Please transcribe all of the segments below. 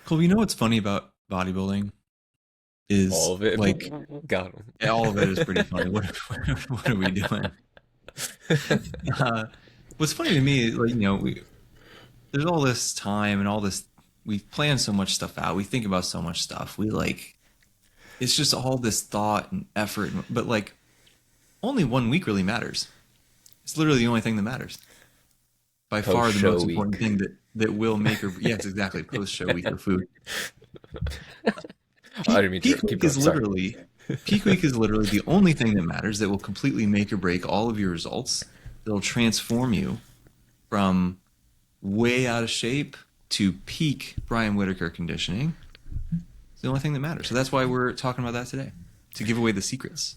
Colby, you know what's funny about bodybuilding is All of it. like Got all of it is pretty funny. him. What are we doing? Uh, what's funny to me, like there's all this time and all this. We plan so much stuff out. We think about so much stuff. We like it's just all this thought and effort. But like only 1 week really matters. It's literally the only thing that matters. By Post far the show most important week. thing that will make or yes, exactly. Post show week of food. I Peak didn't mean to peak keep week going. is Sorry. literally peak week is literally the only thing that matters that will completely make or break all of your results. That'll transform you from way out of shape to peak Brian Whitaker conditioning. It's the only thing that matters. So that's why we're talking about that today, to give away the secrets.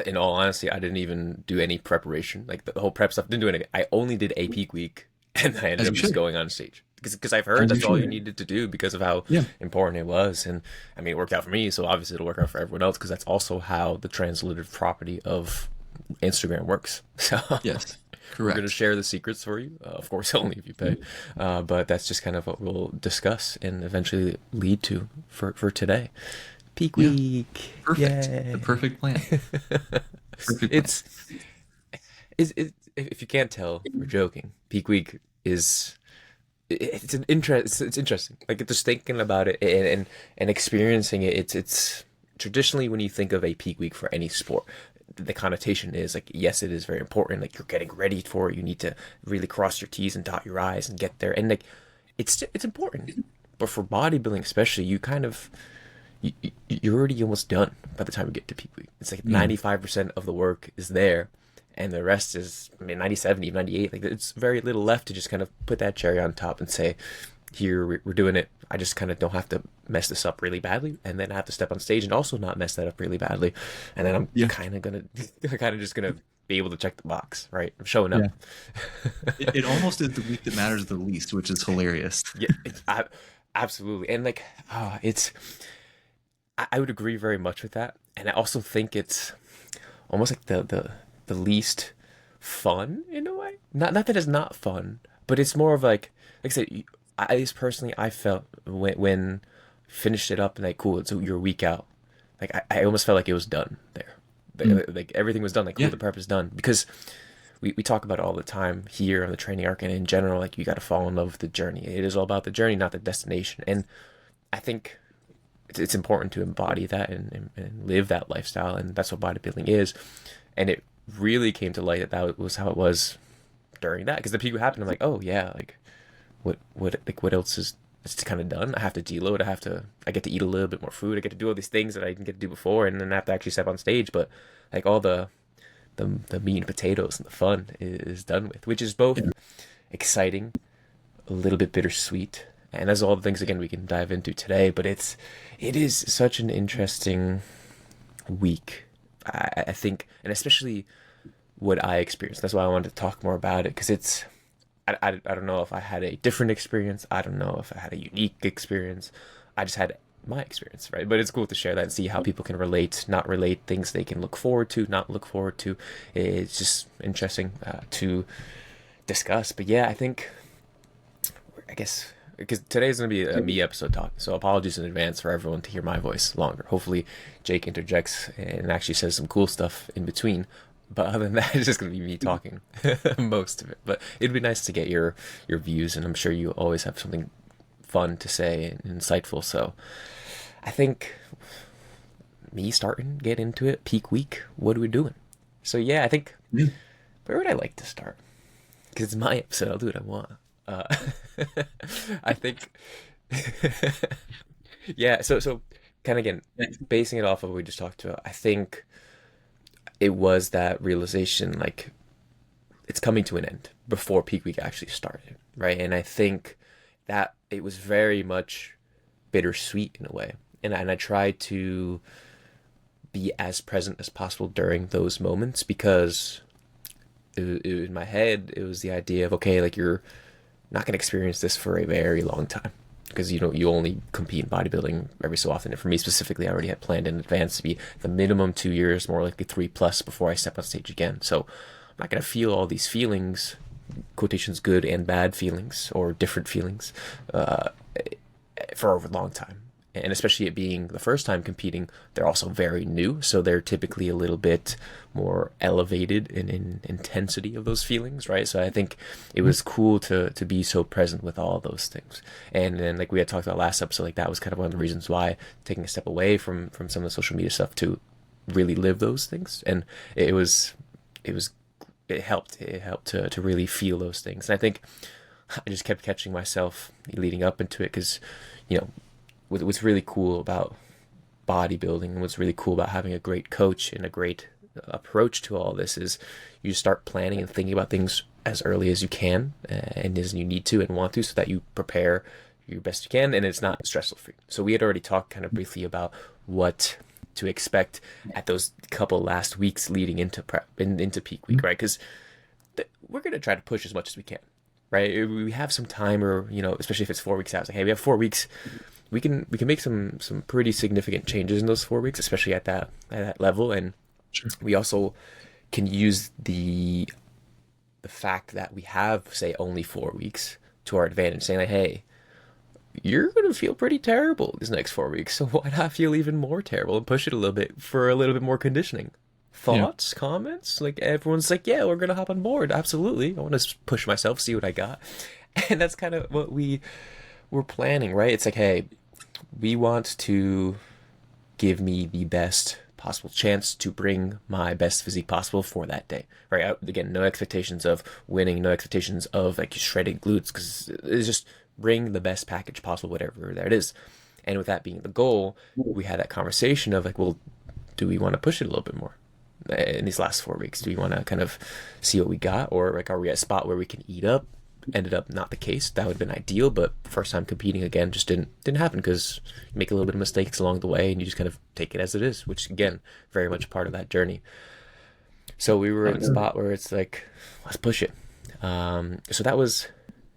In all honesty, I didn't even do any preparation. Like the whole prep stuff, didn't do anything. I only did a peak week, and I ended As up you just should. going on stage because I've heard As you that's all you should. needed to do because of how Yeah. important it was. And I mean, it worked out for me, so obviously it'll work out for everyone else because that's also how the translative property of Instagram works. So Yes. we're going to Correct. share the secrets for you, of course, only if you pay. But that's just kind of what we'll discuss and eventually lead to for today. Peak Yeah. week. Perfect. The Yay. perfect plan. Perfect plan. it's if you can't tell, we're joking. Peak week is it's an interest. It's interesting. Like just thinking about it and experiencing it. It's traditionally when you think of a peak week for any sport, the connotation is like yes, it is very important. Like you're getting ready for it. You need to really cross your T's and dot your I's and get there. And like it's important. But for bodybuilding, especially, you're already almost done by the time you get to peak week. It's like Yeah. 95% of the work is there, and the rest is, I mean, 97, even 98. Like, it's very little left to just kind of put that cherry on top and say, here, we're doing it. I just kind of don't have to mess this up really badly, and then I have to step on stage and also not mess that up really badly. And then I'm Yeah. kind of gonna, kind of just gonna be able to check the box, right? I'm showing up. Yeah. It almost is the week that matters the least, which is hilarious. Yeah, absolutely. And like, it's, I would agree very much with that. And I also think it's almost like the least fun in a way. Not that it's not fun, but it's more of like I said, at least personally, I felt when finished it up and like cool, it's your week out. Like I almost felt like it was done there. Mm. Like everything was done. Like cool, Yeah. the prep is done because we talk about it all the time here on the training arc and in general. Like you got to fall in love with the journey. It is all about the journey, not the destination. And I think it's important to embody that and live that lifestyle, and that's what bodybuilding is. And it really came to light that that was how it was during that because the peak happened. I'm like, oh yeah, like what else is it's kind of done. I have to deload. I get to eat a little bit more food. I get to do all these things that I didn't get to do before, and then I have to actually step on stage. But like all the meat and potatoes and the fun is done with, which is both Yeah. exciting, a little bit bittersweet, and that's all the things again we can dive into today. But it is such an interesting week, I think, and especially what I experienced. That's why I wanted to talk more about it because I don't know if I had a different experience. I don't know if I had a unique experience. I just had my experience, right? But it's cool to share that and see how people can relate, not relate, things they can look forward to, not look forward to. It's just interesting to discuss. But yeah, I guess because today's gonna be a me episode talk, so apologies in advance for everyone to hear my voice longer. Hopefully, Jake interjects and actually says some cool stuff in between. But other than that, it's just gonna be me talking most of it. But it'd be nice to get your views, and I'm sure you always have something fun to say and insightful. So I think me starting get into it peak week. What are we doing? So yeah, I think Yeah. where would I like to start? Because it's my episode, I'll do what I want. Uh, I think, yeah. So kind of again, basing it off of what we just talked about, I think it was that realization, like it's coming to an end before peak week actually started, right? And I think that it was very much bittersweet in a way, and I tried to be as present as possible during those moments because in my head it was the idea of okay, like you're not going to experience this for a very long time because you only compete in bodybuilding every so often. And for me specifically, I already had planned in advance to be the minimum 2 years, more likely three plus, before I step on stage again. So I'm not going to feel all these feelings quotations good and bad feelings or different feelings uh, for a long time. And especially it being the first time competing, they're also very new, so they're typically a little bit more elevated in intensity of those feelings, right? So I think it was cool to be so present with all those things. And then like we had talked about last episode, like that was kind of one of the reasons why taking a step away from some of the social media stuff to really live those things. And it was it helped to really feel those things. And I think I just kept catching myself leading up into it because, you know, what's really cool about bodybuilding and what's really cool about having a great coach and a great approach to all this is you start planning and thinking about things as early as you can and as you need to and want to so that you prepare your best you can and it's not stressful for you. So we had already talked kind of briefly about what to expect at those couple last weeks leading into prep into peak week, right? Because we're going to try to push as much as we can, right? We have some time, or you know, especially if it's 4 weeks out, it's like, hey, we have 4 weeks. We can make some pretty significant changes in those 4 weeks, especially at that level, and Sure. we also can use the fact that we have, say, only 4 weeks to our advantage, saying like, hey, you're gonna feel pretty terrible these next 4 weeks, so why not feel even more terrible and push it a little bit for a little bit more conditioning? Yeah. Thoughts, comments? Like everyone's like, yeah, we're gonna hop on board. Absolutely, I want to push myself, see what I got, and that's kind of what we're planning, right? It's like, hey, we want to give me the best possible chance to bring my best physique possible for that day, right? Again, no expectations of winning, no expectations of like shredded glutes, because it's just bring the best package possible, whatever that is. And with that being the goal, we had that conversation of like, well, do we want to push it a little bit more in these last 4 weeks? Do we want to kind of see what we got, or like, are we at a spot where we can eat up? Ended up not the case. That would have been ideal, but first time competing again just didn't happen because you make a little bit of mistakes along the way and you just kind of take it as it is, which again, very much part of that journey. So we were in a spot where it's like, let's push it. So that was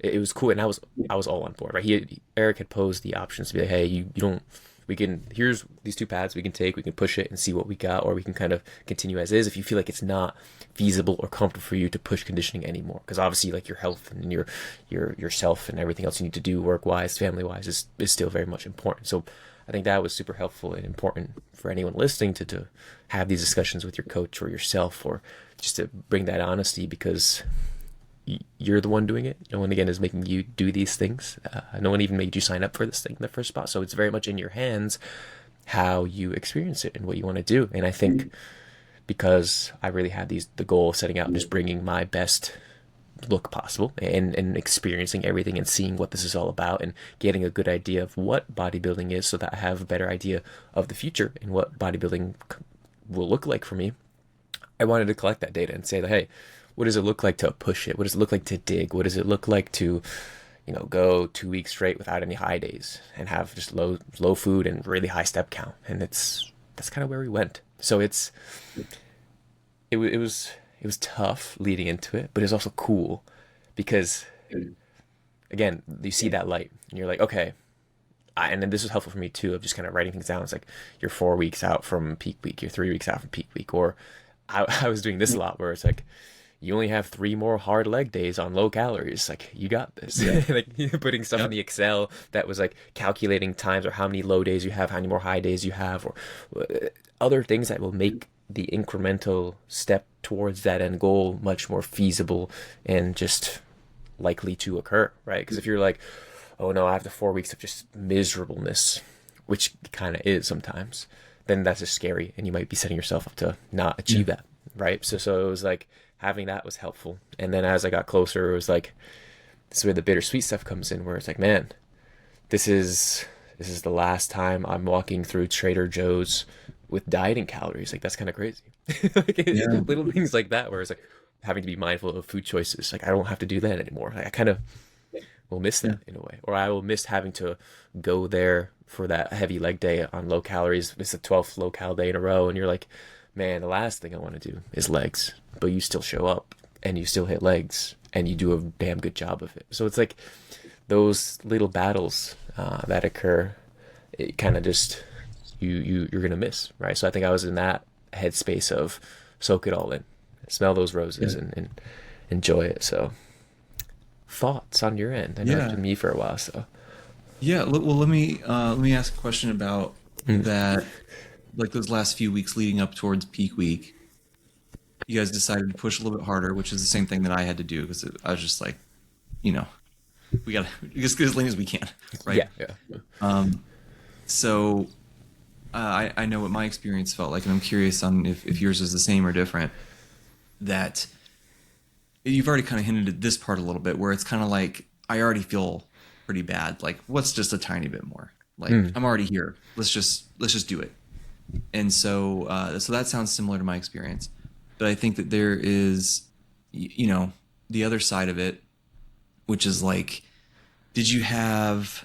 it was cool, and I was all on board, right? Eric had posed the options to be like, hey, you don't, we can, here's these two paths we can take, we can push it and see what we got, or we can kind of continue as is if you feel like it's not feasible or comfortable for you to push conditioning anymore, because obviously like your health and your yourself and everything else you need to do work wise, family wise is still very much important. So I think that was super helpful and important for anyone listening to have these discussions with your coach or yourself, or just to bring that honesty, because you're the one doing it. No one again is making you do these things. No one even made you sign up for this thing in the first spot. So it's very much in your hands how you experience it and what you want to do. And I think because I really had the goal of setting out and just bringing my best look possible and experiencing everything and seeing what this is all about and getting a good idea of what bodybuilding is, so that I have a better idea of the future and what bodybuilding will look like for me. I wanted to collect that data and say that, hey, what does it look like to push it? What does it look like to dig? What does it look like to, go 2 weeks straight without any high days and have just low food and really high step count? And that's kind of where we went. So it was tough leading into it, but it's also cool because again, you see that light and you're like, okay. And then this was helpful for me too, of just kind of writing things down. It's like you're 4 weeks out from peak week, you're 3 weeks out from peak week, or I was doing this a lot where it's like, you only have 3 more hard leg days on low calories. Like, you got this. Yeah. Like putting stuff in the Excel that was like calculating times or how many low days you have, how many more high days you have, or other things that will make the incremental step towards that end goal much more feasible and just likely to occur, right? Because if you're like, oh no, I have the 4 weeks of just miserableness, which kind of is sometimes, then that's just scary, and you might be setting yourself up to not achieve that, right? So it was like having that was helpful. And then as I got closer, it was like, this is where the bittersweet stuff comes in, where it's like, man, this is the last time I'm walking through Trader Joe's with dieting calories. Like, that's kind of crazy. Like, little things like that, where it's like having to be mindful of food choices. Like, I don't have to do that anymore. Like, I kind of will miss that in a way, or I will miss having to go there for that heavy leg day on low calories. It's the 12th low cal day in a row, and you're like, man, the last thing I want to do is legs, but you still show up and you still hit legs and you do a damn good job of it. So it's like those little battles that occur, it kind of just you're gonna miss, right? So I think I was in that headspace of soak it all in, smell those roses, and enjoy it. So thoughts on your end? I know it's Yeah. been me for a while, so. Yeah. Well, let me ask a question about Mm. that. Like those last few weeks leading up towards peak week, you guys decided to push a little bit harder, which is the same thing that I had to do because I was just like, you know, we got to just get as lean as we can, right? Yeah, yeah. Um, so I know what my experience felt like, and I'm curious on if yours is the same or different. That you've already kind of hinted at this part a little bit, where it's kind of like I already feel pretty bad. Like, what's just a tiny bit more? Like, Mm. I'm already here. Let's just do it. And so that sounds similar to my experience, but I think that there is, the other side of it, which is like, did you have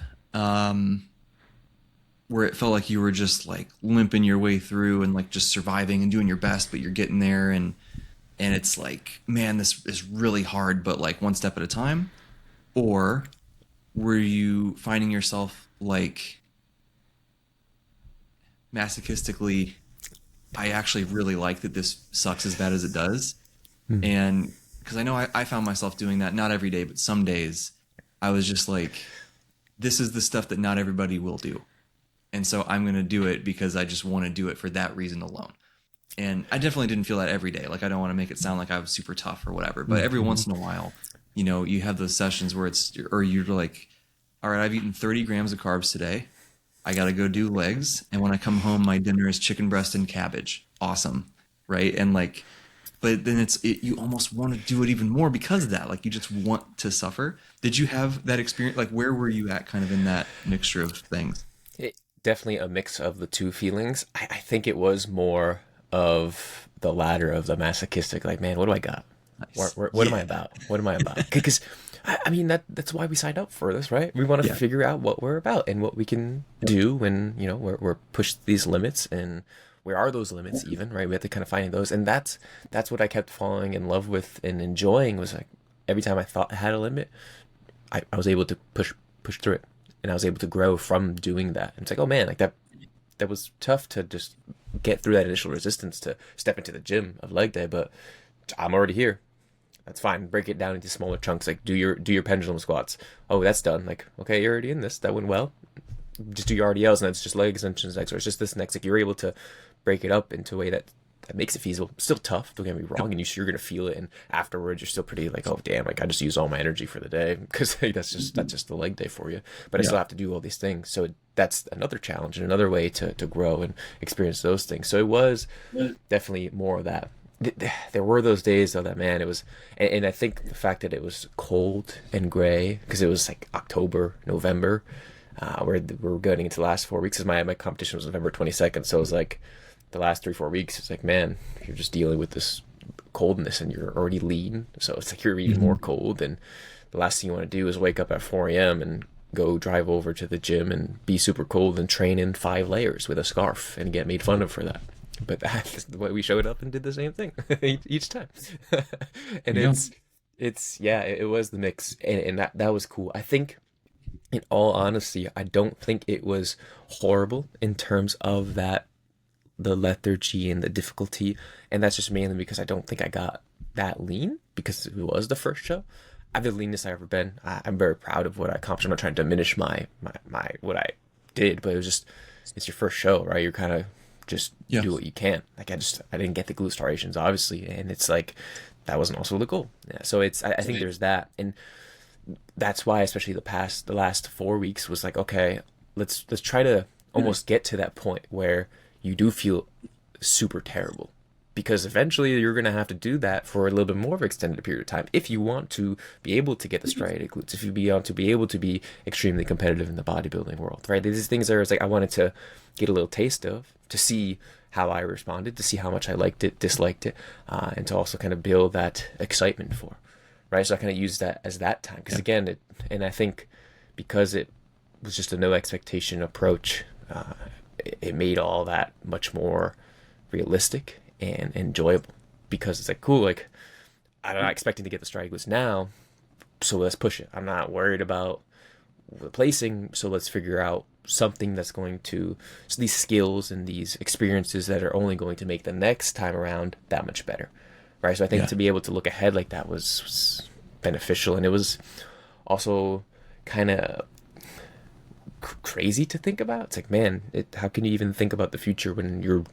where it felt like you were just like limping your way through and like just surviving and doing your best, but you're getting there and it's like, man, this is really hard, but like one step at a time? Or were you finding yourself like masochistically, I actually really like that this sucks as bad as it does? Mm. And because I know I found myself doing that, not every day, but some days I was just like, this is the stuff that not everybody will do. And so I'm going to do it because I just want to do it for that reason alone. And I definitely didn't feel that every day. Like, I don't want to make it sound like I was super tough or whatever, but every Mm-hmm. once in a while, you have those sessions where or you're like, all right, I've eaten 30 grams of carbs today. I got to go do legs. And when I come home, my dinner is chicken breast and cabbage. Awesome. Right. And like, but then you almost want to do it even more because of that. Like, you just want to suffer. Did you have that experience? Like, where were you at kind of in that mixture of things? It, definitely a mix of the two feelings. I think it was more of the latter of the masochistic, like, man, what do I got? Nice. What am I Yeah. about? What am I about? Because I mean that's why we signed up for this, right? We want to Yeah. figure out what we're about and what we can Yep. do when we're pushed these limits, and where are those limits even, right? We have to kind of find those, and that's what I kept falling in love with and enjoying, was like every time I thought I had a limit, I was able to push through it, and I was able to grow from doing that. And it's like, oh man, like that was tough to just get through that initial resistance to step into the gym of leg day, but I'm already here. That's fine. Break it down into smaller chunks. Like do your pendulum squats. Oh, that's done. Like, okay, you're already in this. That went well. Just do your RDLs, and that's just leg extensions next, or it's just this next. Like, you're able to break it up into a way that makes it feasible. Still tough. Don't get me Yep. wrong. And you're gonna feel it, and afterwards you're still pretty like, oh damn, like I just used all my energy for the day, because like, that's just the leg day for you. But I Yeah. still have to do all these things. So that's another challenge and another way to grow and experience those things. So it was definitely more of that. There were those days though that, man, it was, and I think the fact that it was cold and gray, because it was like October, November, we're going into the last 4 weeks, because my competition was November 22nd. So it was like the last 3 4 weeks, it's like, man, you're just dealing with this coldness and you're already lean, so it's like you're even more Hmm. cold, and the last thing you want to do is wake up at 4 a.m. and go drive over to the gym and be super cold and train in 5 layers with a scarf and get made fun of for that. But that's the way we showed up and did the same thing each time. And There you go. it's yeah, it was the mix, and that was cool. I think, in all honesty, I don't think it was horrible in terms of that, the lethargy and the difficulty, and that's just mainly because I don't think I got that lean, because it was the first show. I've the leanest I've ever been. I'm very proud of what I accomplished. I'm not trying to diminish my what I did, but it was just, it's your first show, right? You're kind of just Yeah. do what you can. Like, I didn't get the glute striations obviously, and it's like that wasn't also the goal. Yeah, so I think Right. there's that, and that's why, especially the last 4 weeks, was like, okay, let's try to almost get to that point where you do feel super terrible, because eventually you're going to have to do that for a little bit more of an extended period of time if you want to be able to get the striated glutes, if you want to be able to be extremely competitive in the bodybuilding world, right? These things are, it's like I wanted to get a little taste of, to see how I responded, to see how much I liked it, disliked it, and to also kind of build that excitement for, right? So I kind of used that as that time, because Yeah. again, and I think because it was just a no expectation approach, it made all that much more realistic and enjoyable, because it's like, cool, like I'm not expecting to get the strike list now, so let's push it. I'm not worried about replacing, so let's figure out something that's going to, so these skills and these experiences that are only going to make the next time around that much better, right? So I think Yeah. to be able to look ahead like that was beneficial, and it was also kind of crazy to think about. It's like, man, how can you even think about the future when you're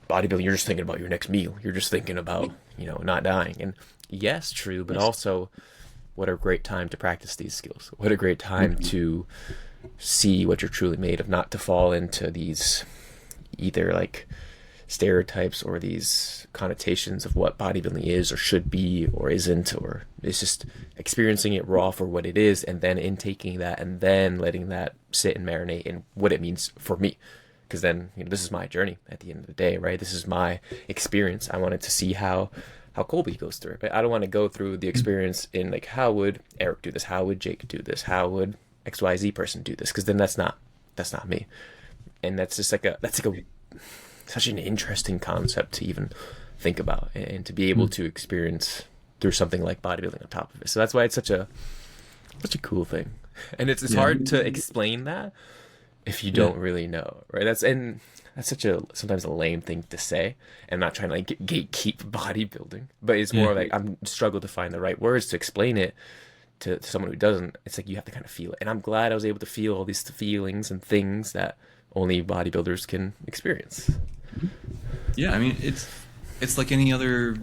bodybuilding? You're just thinking about your next meal. You're just thinking about, not dying. And yes, true, but also what a great time to practice these skills. What a great time to see what you're truly made of, not to fall into these either like stereotypes or these connotations of what bodybuilding is or should be or isn't, or it's just experiencing it raw for what it is, and then intaking that and then letting that sit and marinate in what it means for me. Because then, this is my journey at the end of the day, right? This is my experience. I wanted to see how Colby goes through it, but I don't want to go through the experience in like, how would Eric do this? How would Jake do this? How would XYZ person do this? Because then that's not me. And that's like a such an interesting concept to even think about and to be able to experience through something like bodybuilding on top of it. So that's why it's such a cool thing. And it's Yeah. hard to explain that if you Yeah. don't really know, right? That's such a sometimes a lame thing to say. I'm not trying to like gatekeep bodybuilding, but it's Yeah. more like I'm struggle to find the right words to explain it to someone who doesn't. It's like you have to kind of feel it. And I'm glad I was able to feel all these feelings and things that only bodybuilders can experience. Yeah. I mean, it's like any other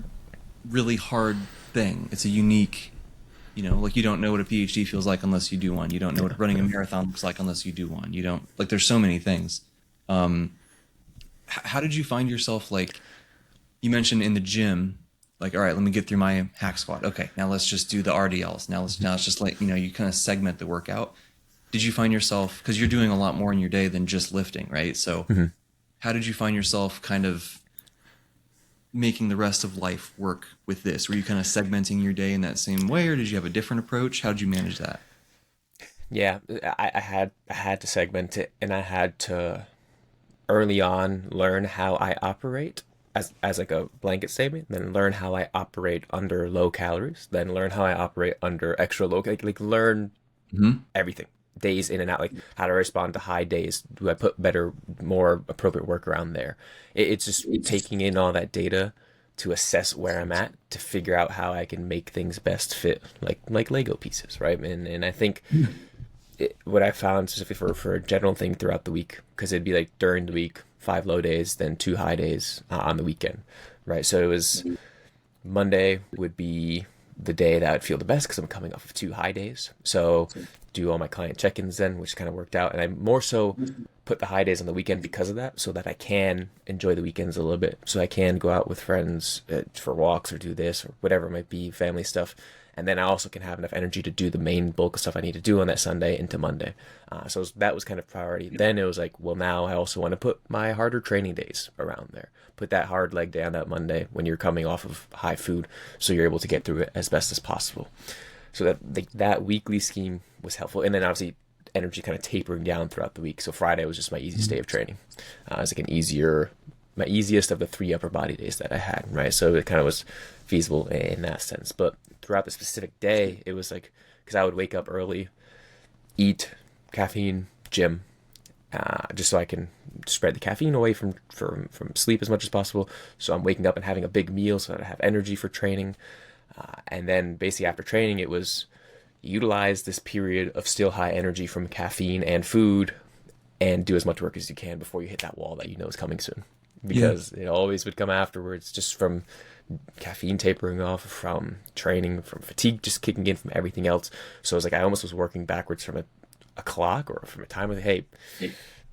really hard thing. It's a unique, like you don't know what a PhD feels like unless you do one. You don't know Yeah, what running a yeah. marathon looks like unless you do one. You don't like. There's so many things. Um, how did you find yourself like? You mentioned in the gym, like, all right, let me get through my hack squat. Okay, now let's just do the RDLs. Now let's just like you kind of segment the workout. Did you find yourself, because you're doing a lot more in your day than just lifting, right? So Mhm. how did you find yourself kind of making the rest of life work with this? Were you kind of segmenting your day in that same way, or did you have a different approach? How did you manage that? Yeah, I had to segment it, and I had to early on learn how I operate as like a blanket statement, then learn how I operate under low calories, then learn how I operate under extra low, like learn Hmm. everything. Days in and out, like how to respond to high days. Do I put better, more appropriate work around there? It's just taking in all that data to assess where I'm at to figure out how I can make things best fit, like Lego pieces, right? And I think what I found specifically for a general thing throughout the week, because it'd be like during the week, 5 low days, then 2 high days on the weekend, right? So it was Monday would be the day that I'd feel the best because I'm coming off of 2 high days. So do all my client check-ins then, which kind of worked out. And I more so put the high days on the weekend because of that, so that I can enjoy the weekends a little bit. So I can go out with friends for walks or do this or whatever it might be, family stuff. And then I also can have enough energy to do the main bulk of stuff I need to do on that Sunday into Monday. So that was kind of priority. Then it was like, well, now I also want to put my harder training days around there. Put that hard leg day on that Monday when you're coming off of high food, so you're able to get through it as best as possible. So that weekly scheme was helpful. And then obviously energy kind of tapering down throughout the week. So Friday was just my easiest day of training. It was like my easiest of the 3 upper body days that I had, right? So it kind of was feasible in that sense. But throughout the specific day, it was like, because I would wake up early, eat, caffeine, gym, just so I can spread the caffeine away from sleep as much as possible. So I'm waking up and having a big meal so that I have energy for training. And then basically after training, it was utilize this period of still high energy from caffeine and food and do as much work as you can before you hit that wall that you know is coming soon. Yeah. Because it always would come afterwards, just from caffeine tapering off, from training, from fatigue just kicking in, from everything else. So it was like I almost was working backwards from a clock or from a time of, hey,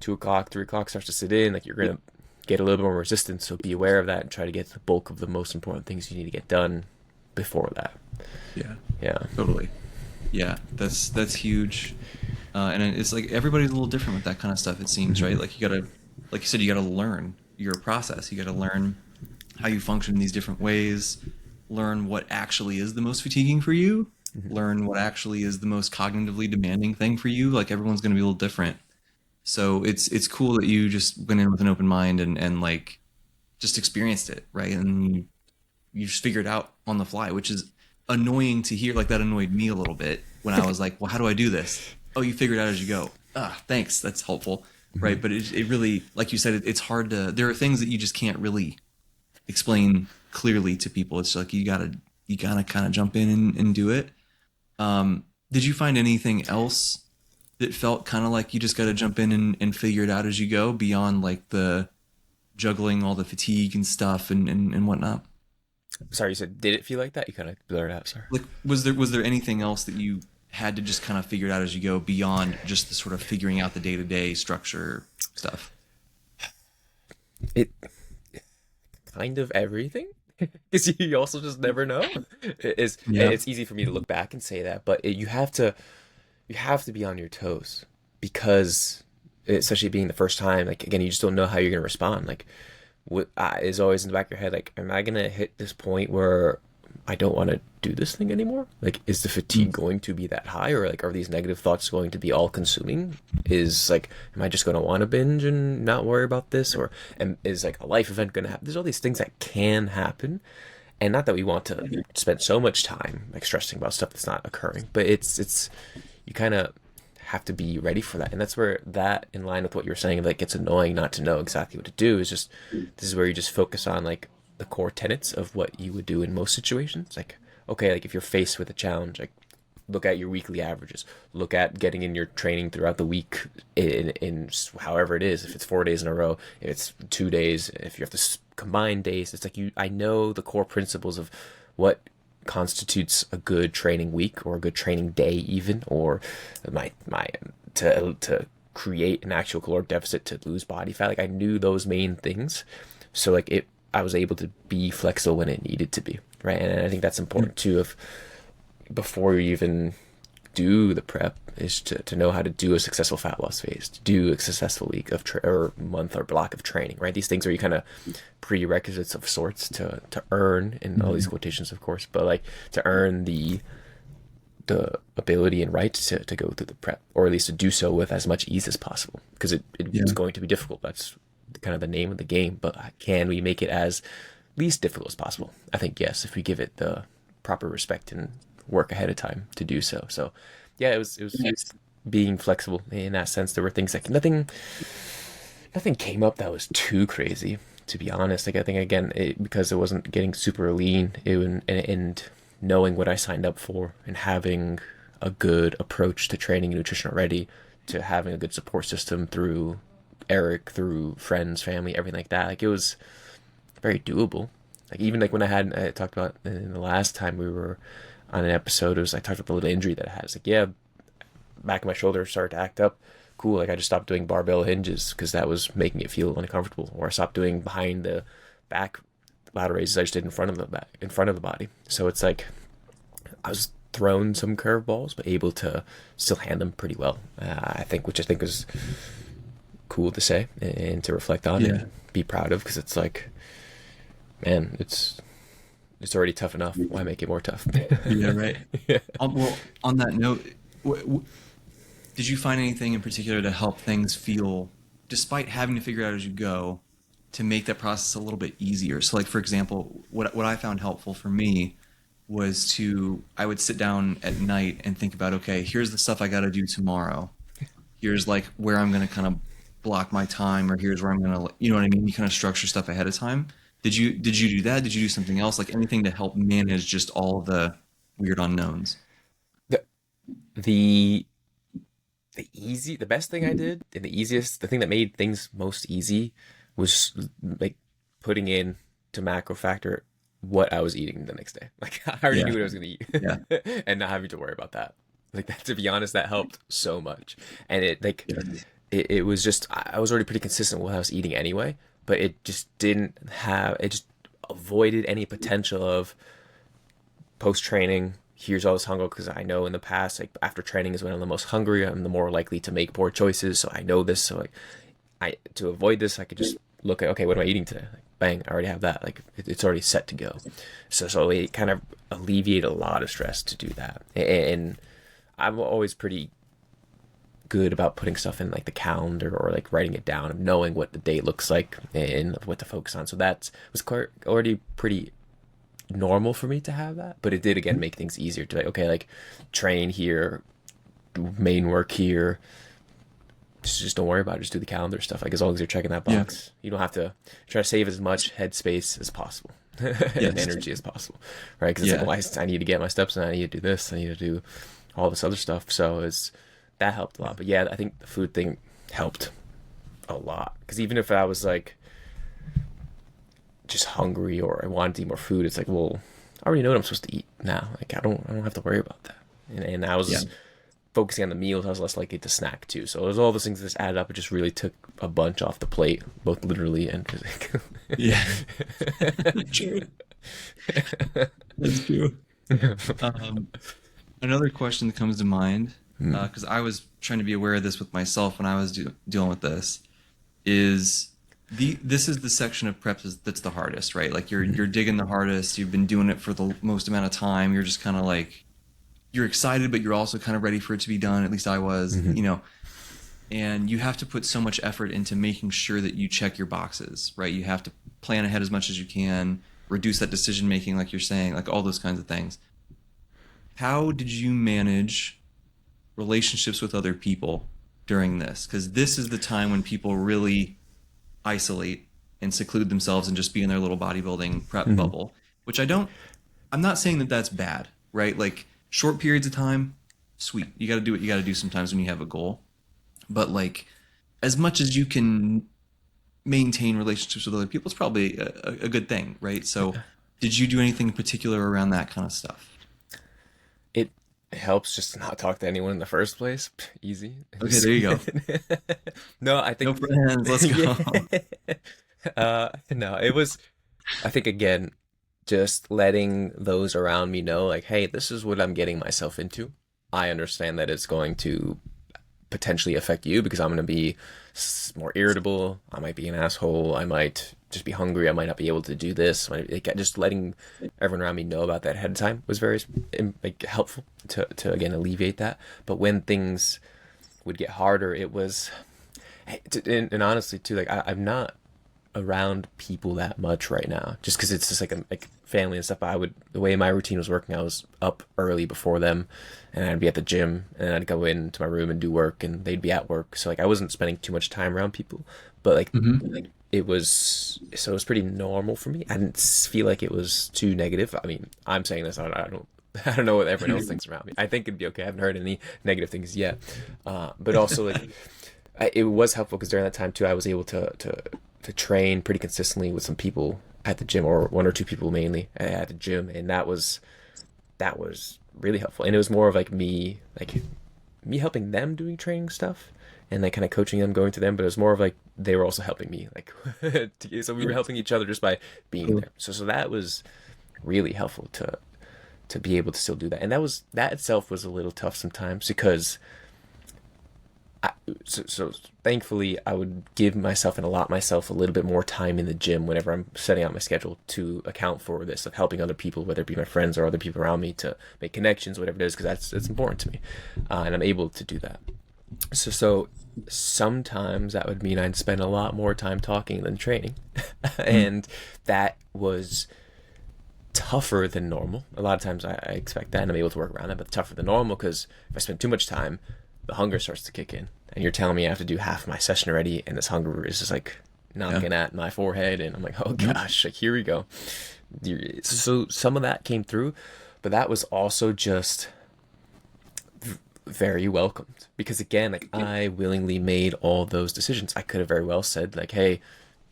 2 o'clock, 3 o'clock starts to sit in, like you're gonna get a little bit more resistance. So be aware of that and try to get the bulk of the most important things you need to get done before that. Yeah. Yeah. Totally. Yeah. That's huge. And it's like everybody's a little different with that kind of stuff. It seems, right? Like like you said, you gotta learn your process. You gotta learn how you function in these different ways. Learn what actually is the most fatiguing for you. Learn what actually is the most cognitively demanding thing for you. Like everyone's gonna be a little different. So it's cool that you just went in with an open mind and like just experienced it, right? And you just figure it out on the fly, which is annoying to hear. Like that annoyed me a little bit when I was like, well, how do I do this? Oh, you figure it out as you go. Ah, thanks. That's helpful. Right. But it really, like you said, it's hard to, there are things that you just can't really explain clearly to people. It's like, you gotta kind of jump in and do it. Did you find anything else that felt kind of like you just got to jump in and figure it out as you go beyond like the juggling all the fatigue and stuff and whatnot? Sorry, you said did it feel like that? You kind of blurred out. Sorry. Like, was there anything else that you had to just kind of figure it out as you go beyond just the sort of figuring out the day to day structure stuff? It kind of everything. Because you also just never know. Yeah. It's easy for me to look back and say that, but you have to be on your toes because especially being the first time, like again, you just don't know how you're gonna respond. Like what is always in the back of your head, like, am I gonna hit this point where I don't want to do this thing anymore? Like, is the fatigue Mm. going to be that high, or like, are these negative thoughts going to be all consuming? Is like, am I just gonna want to binge and not worry about this, or is like a life event gonna happen? There's all these things that can happen, and not that we want to spend so much time like stressing about stuff that's not occurring, but it's you kind of have to be ready for that. And that's where that, in line with what you were saying, like it's annoying not to know exactly what to do, is just this is where you just focus on like the core tenets of what you would do in most situations. Like, okay, like if you're faced with a challenge, like look at your weekly averages, look at getting in your training throughout the week in however it is, if it's 4 days in a row, if it's 2 days, if you have to combine days. It's like, I know the core principles of what constitutes a good training week or a good training day even, or my to create an actual caloric deficit to lose body fat. Like I knew those main things, so like it I was able to be flexible when it needed to be, right? And I think that's important too, of before you even do the prep, is to know how to do a successful fat loss phase, to do a successful week of or month or block of training, right? These things are you kind of prerequisites of sorts to earn, in all these Mhm. quotations of course, but like to earn the ability and right to go through the prep, or at least to do so with as much ease as possible, because it's Yeah. going to be difficult. That's kind of the name of the game, but can we make it as least difficult as possible? I think yes, if we give it the proper respect and work ahead of time to do so. So yeah, it was being flexible in that sense. There were things like nothing came up that was too crazy, to be honest. Like I think again, because it wasn't getting super lean, and knowing what I signed up for and having a good approach to training and nutrition already, to having a good support system through Eric, through friends, family, everything like that. Like it was very doable. Like even like when I talked about in the last time we were on an episode, it was I talked about the little injury that I had. It's like, yeah, back of my shoulder started to act up. Cool. Like I just stopped doing barbell hinges because that was making it feel uncomfortable, or I stopped doing behind the back lateral raises. I just did in front of the back, in front of the body. So it's like I was thrown some curveballs, but able to still hand them pretty well. I think, which I think was cool to say and to reflect on Yeah. and be proud of, because it's like, man, it's already tough enough. Why make it more tough? Yeah. Right. Yeah. Well, on that note, did you find anything in particular to help things feel, despite having to figure it out as you go, to make that process a little bit easier? So, like for example, what I found helpful for me was I would sit down at night and think about, okay, here's the stuff I got to do tomorrow. Here's like where I'm going to kind of block my time, or here's where I'm going to, you know what I mean? You kind of structure stuff ahead of time. Did you do that? Did you do something else? Like anything to help manage just all the weird unknowns? The the the best thing I did, and the thing that made things most easy, was like putting in to macro factor what I was eating the next day. Like I already Yeah. knew what I was gonna eat, Yeah. and not having to worry about that. Like that, to be honest, that helped so much. And Yeah. it was just, I was already pretty consistent with what I was eating anyway, but it just avoided any potential of post training. Here's all this hunger, because I know in the past, like after training is when I'm the most hungry. I'm the more likely to make poor choices. So I know this. So like, to avoid this, I could just look at, okay, what am I eating today? Like, bang, I already have that. Like it's already set to go. So it kind of alleviated a lot of stress to do that. And I'm always pretty good about putting stuff in like the calendar, or like writing it down and knowing what the day looks like and what to focus on. So that was already pretty normal for me to have that, but it did again make things easier to like, okay, like train here, main work here. Just don't worry about it. Just do the calendar stuff. Like as long as you're checking that Yeah. box, you don't have to try to save as much headspace as possible and Yes. energy as possible, right? Because it's like, Yeah. well, I need to get my steps in. I need to do this. I need to do all this other stuff. So it's that helped a lot. But yeah, I think the food thing helped a lot because even if I was like just hungry or I wanted to eat more food, it's like, well, I already know what I'm supposed to eat now. Like I don't have to worry about that. And I Yeah. was focusing on the meals, I was less likely to snack too. So it was all those things that just added up. It just really took a bunch off the plate, both literally and physically. Yeah. True. That's true. Um, Another question that comes to mind, Mm. because I was trying to be aware of this with myself when I was dealing with this, is this is the section of preps that's the hardest, right? Like you're digging the hardest. You've been doing it for the most amount of time. You're just kind of like you're excited, but you're also kind of ready for it to be done. At least I was, Mm-hmm. And you have to put so much effort into making sure that you check your boxes, right? You have to plan ahead as much as you can, reduce that decision making, like you're saying, like all those kinds of things. How did you manage relationships with other people during this? Because this is the time when people really isolate and seclude themselves and just be in their little bodybuilding prep Mm-hmm. bubble, which I'm not saying that that's bad, right? Like short periods of time, sweet. You got to do what you got to do sometimes when you have a goal. But like as much as you can maintain relationships with other people, it's probably a good thing, right? So did you do anything in particular around that kind of stuff? It helps just to not talk to anyone in the first place. Easy. Okay, Just there you go. no, I No think friends, let's yeah. go. No, it was. I think again, just letting those around me know, like, hey, this is what I'm getting myself into. I understand that it's going to potentially affect you because I'm going to be more irritable. I might be an asshole. I might just be hungry. I might not be able to do this. Just letting everyone around me know about that ahead of time was very like helpful to again alleviate that. But when things would get harder, it was and honestly too like I'm not around people that much right now just because it's just like family and stuff. But I would the way my routine was working, I was up early before them and I'd be at the gym and I'd go into my room and do work and they'd be at work, so like I wasn't spending too much time around people. But Hmm. it was so it was pretty normal for me. I didn't feel like it was too negative. I mean, I'm saying this, I don't I don't know what everyone else thinks around me. I think it'd be okay. I haven't heard any negative things yet. But also like it was helpful because during that time too, I was able to train pretty consistently with some people at the gym, or one or two people mainly at the gym, and that was really helpful. And it was more of like me helping them doing training stuff and like kind of coaching them, going to them. But it was more of like they were also helping me, like so we were helping each other just by being there. So that was really helpful to be able to still do that. And that itself was a little tough sometimes because I, so thankfully I would give myself and allot myself a little bit more time in the gym whenever I'm setting out my schedule to account for this of helping other people, whether it be my friends or other people around me, to make connections, whatever it is, because that's important to me, and I'm able to do that. So sometimes that would mean I'd spend a lot more time talking than training, and that was tougher than normal. A lot of times I expect that and I'm able to work around that, but tougher than normal because if I spend too much time, the hunger starts to kick in. And you're telling me I have to do half my session already, and this hunger is just like Yeah. knocking at my forehead, and I'm like, oh Yep. gosh, like here we go. So some of that came through, but that was also just very welcomed because again, like I willingly made all those decisions. I could have very well said like, hey,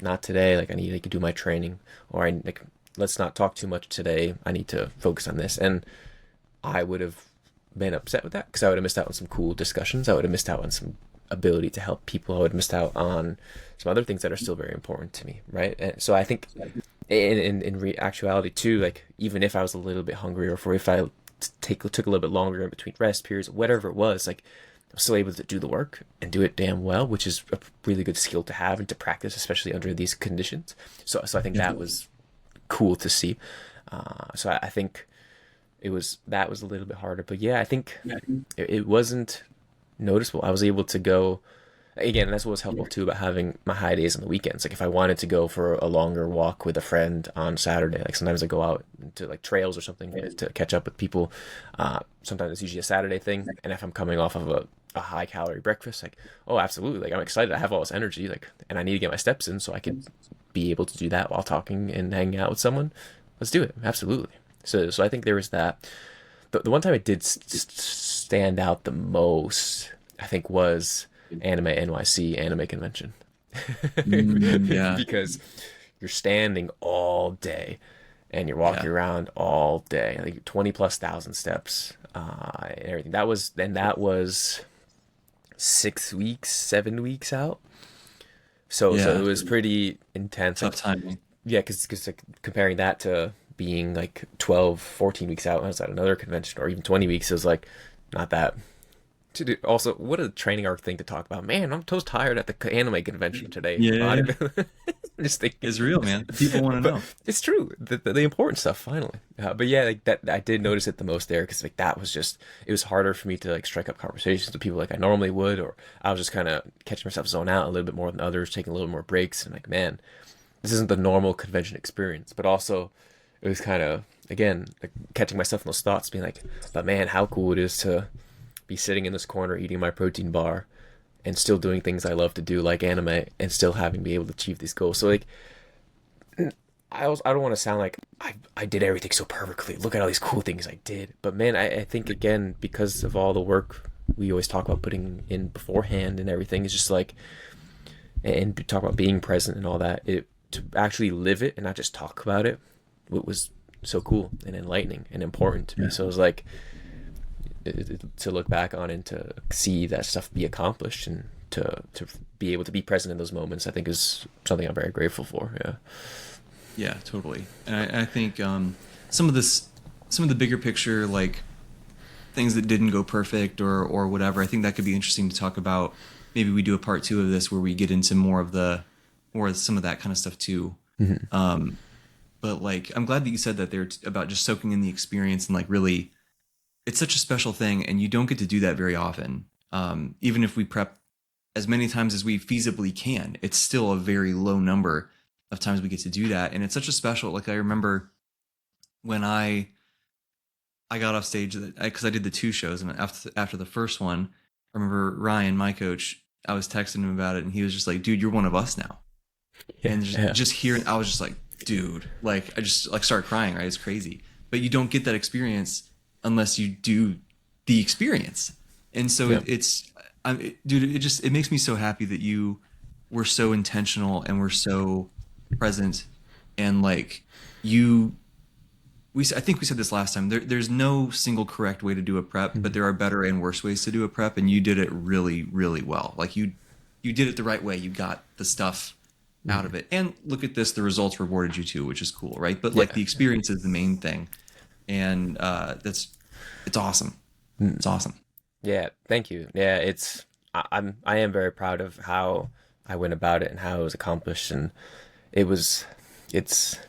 not today. Like I need to do my training, or I like let's not talk too much today. I need to focus on this, and I would have been upset with that because I would have missed out on some cool discussions. I would have missed out on some ability to help people. I would have missed out on some other things that are still very important to me, right? And so I think in actuality too, like even if I was a little bit hungry, or if I took a little bit longer in between rest periods, whatever it was, like I was still able to do the work and do it damn well, which is a really good skill to have and to practice, especially under these conditions. So I think Yeah. that was cool to see. So I think that was a little bit harder, but yeah, I think it wasn't noticeable. I was able to go again. That's what was helpful too about having my high days on the weekends. Like if I wanted to go for a longer walk with a friend on Saturday, like sometimes I go out to like trails or something to catch up with people. Sometimes it's usually a Saturday thing, and if I'm coming off of a high calorie breakfast, like oh absolutely, like I'm excited. I have all this energy, like, and I need to get my steps in so I could be able to do that while talking and hanging out with someone. Let's do it, absolutely. So I think there was that. the one time it did stand out the most, I think, was Anime NYC Anime Convention. Yeah, Because you're standing all day and you're yeah, walking around all day, like 20 plus thousand steps, and everything. That was 6 weeks, 7 weeks out. So it yeah. was pretty intense. Tough Like, timing. yeah, because like comparing that to being like 12, 14 weeks out when I was at another convention, or even 20 weeks, is like not that. Also, what a training arc thing to talk about. Man, I'm so tired at the anime convention today. Yeah, I'm just thinking, it's real, man. People want to but know. it's true. The important stuff finally. But yeah, like that, I did notice it the most there because like that was just it was harder for me to like strike up conversations with people like I normally would, or I was just kind of catching myself zone out a little bit more than others, taking a little more breaks, and like man, this isn't the normal convention experience. But also, it was kind of again like catching myself in those thoughts, being like, but man, how cool it is to be sitting in this corner eating my protein bar and still doing things I love to do like anime and still having be able to achieve these goals. So like I don't want to sound like I did everything so perfectly. Look at all these cool things I did. But man, I think again because of all the work we always talk about putting in beforehand and everything, it's just like and talk about being present and all that. It to actually live it and not just talk about it, it was so cool and enlightening and important to me. Yeah, So it was like to look back on and to see that stuff be accomplished and to be able to be present in those moments, I think is something I'm very grateful for. Yeah. yeah, totally. And I think some of this, some of the bigger picture, like things that didn't go perfect or whatever. I think that could be interesting to talk about. Maybe we do a part two of this where we get into more of some of that kind of stuff too. But like, I'm glad that you said that they're about just soaking in the experience and like really, it's such a special thing, and you don't get to do that very often. Even if we prep as many times as we feasibly can, it's still a very low number of times we get to do that, and it's such a special. Like I remember when I got off stage because I did the two shows, and after the first one, I remember Ryan, my coach. I was texting him about it, and he was just like, "Dude, you're one of us now." Yeah. And Yeah. just hearing, I was just like, "Dude," like I just like started crying. Right, it's crazy, but you don't get that experience unless you do the experience. And so Yeah. dude, it makes me so happy that you were so intentional and were so present, and like you I think we said this last time. There's no single correct way to do a prep, but there are better and worse ways to do a prep, and you did it really, really well. Like you did it the right way. You got the stuff out of it. And look at this, the results rewarded you too, which is cool, right? But like Yeah. the experience is the main thing. And it's awesome. It's awesome. Yeah, thank you. Yeah, I am very proud of how I went about it and how it was accomplished, and it was it's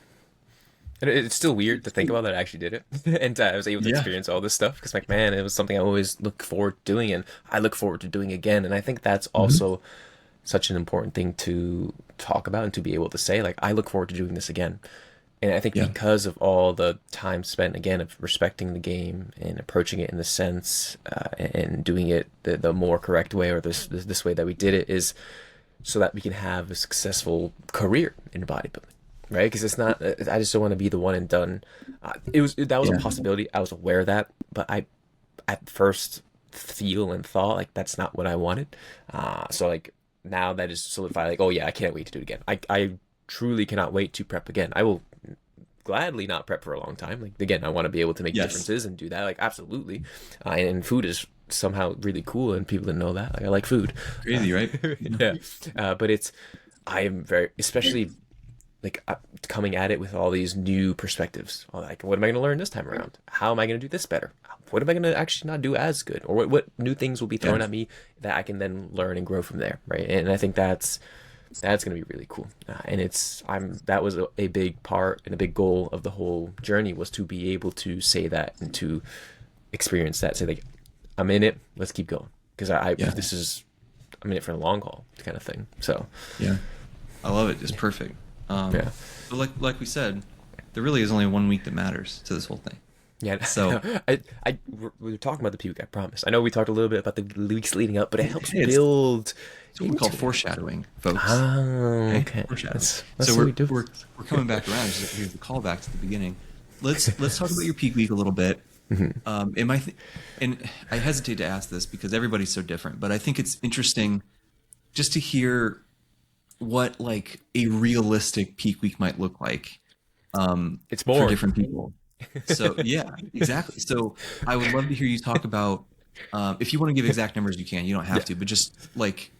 it's still weird to think about that I actually did it and I was able to Yeah. experience all this stuff because like man, it was something I always look forward to doing and I look forward to doing again, and I think that's Hmm. also such an important thing to talk about and to be able to say like I look forward to doing this again. And I think Yeah. because of all the time spent again of respecting the game and approaching it in the sense and doing it the more correct way or this way that we did it is so that we can have a successful career in bodybuilding, right? Because it's not I just don't want to be the one and done. That was a Yeah. possibility. I was aware of that, but I at first feel and thought like that's not what I wanted. So like now that is solidified. Like oh yeah, I can't wait to do it again. I truly cannot wait to prep again. I will gladly not prep for a long time. Like again, I want to be able to make Yes. differences and do that. Like absolutely, and food is somehow really cool, and people didn't know that. Like I like food. Uh, Crazy, right? Yeah. yeah, but it's I am very especially like coming at it with all these new perspectives. Like, what am I going to learn this time around? How am I going to do this better? What am I going to actually not do as good? Or what new things will be Yeah. thrown at me that I can then learn and grow from there, right? And I think that's going to be really cool. And that was a big part and a big goal of the whole journey was to be able to say that and to experience that. Say like, I'm in it. Let's keep going because Yeah. I'm in it for the long haul kind of thing. So Yeah. I love it. It's perfect. yeah. But like we said, there really is only 1 week that matters to this whole thing. Yeah, So we were talking about the peak. I promise. I know we talked a little bit about the weeks leading up, but it helps hey, build it's what we call into it. foreshadowing, folks. Oh, Okay, okay. foreshadowing. That's So what we do. we're coming back around. Here's the callback to the beginning. Let's talk about your peak week a little bit. Am I? And I hesitate to ask this because everybody's so different, but I think it's interesting just to hear what like a realistic peak week might look like It's for boring. different people. So yeah, exactly. So I would love to hear you talk about if you want to give exact numbers, you can. You don't have Yeah. to, but just like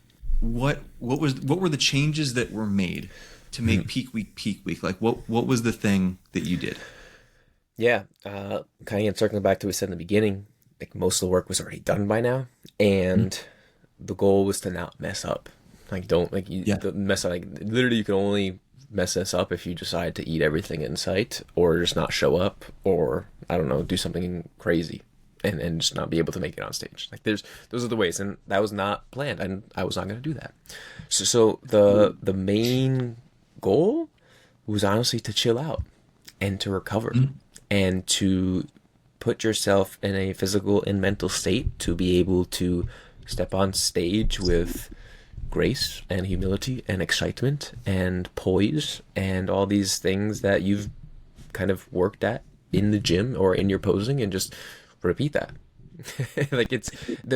what were the changes that were made to make peak week? Like what was the thing that you did? Yeah, kind of circling back to what we said in the beginning, like most of the work was already done by now, and the goal was to not mess up. Like, don't like you Yeah. the mess up. Like, literally, you can only mess this up if you decide to eat everything in sight, or just not show up, or I don't know, do something crazy, and just not be able to make it on stage. Like, those are the ways, and that was not planned, and I was not going to do that. So the main goal was honestly to chill out and to recover Mhm. and to put yourself in a physical and mental state to be able to step on stage with grace and humility and excitement and poise and all these things that you've kind of worked at in the gym or in your posing, and just repeat that. Like, it's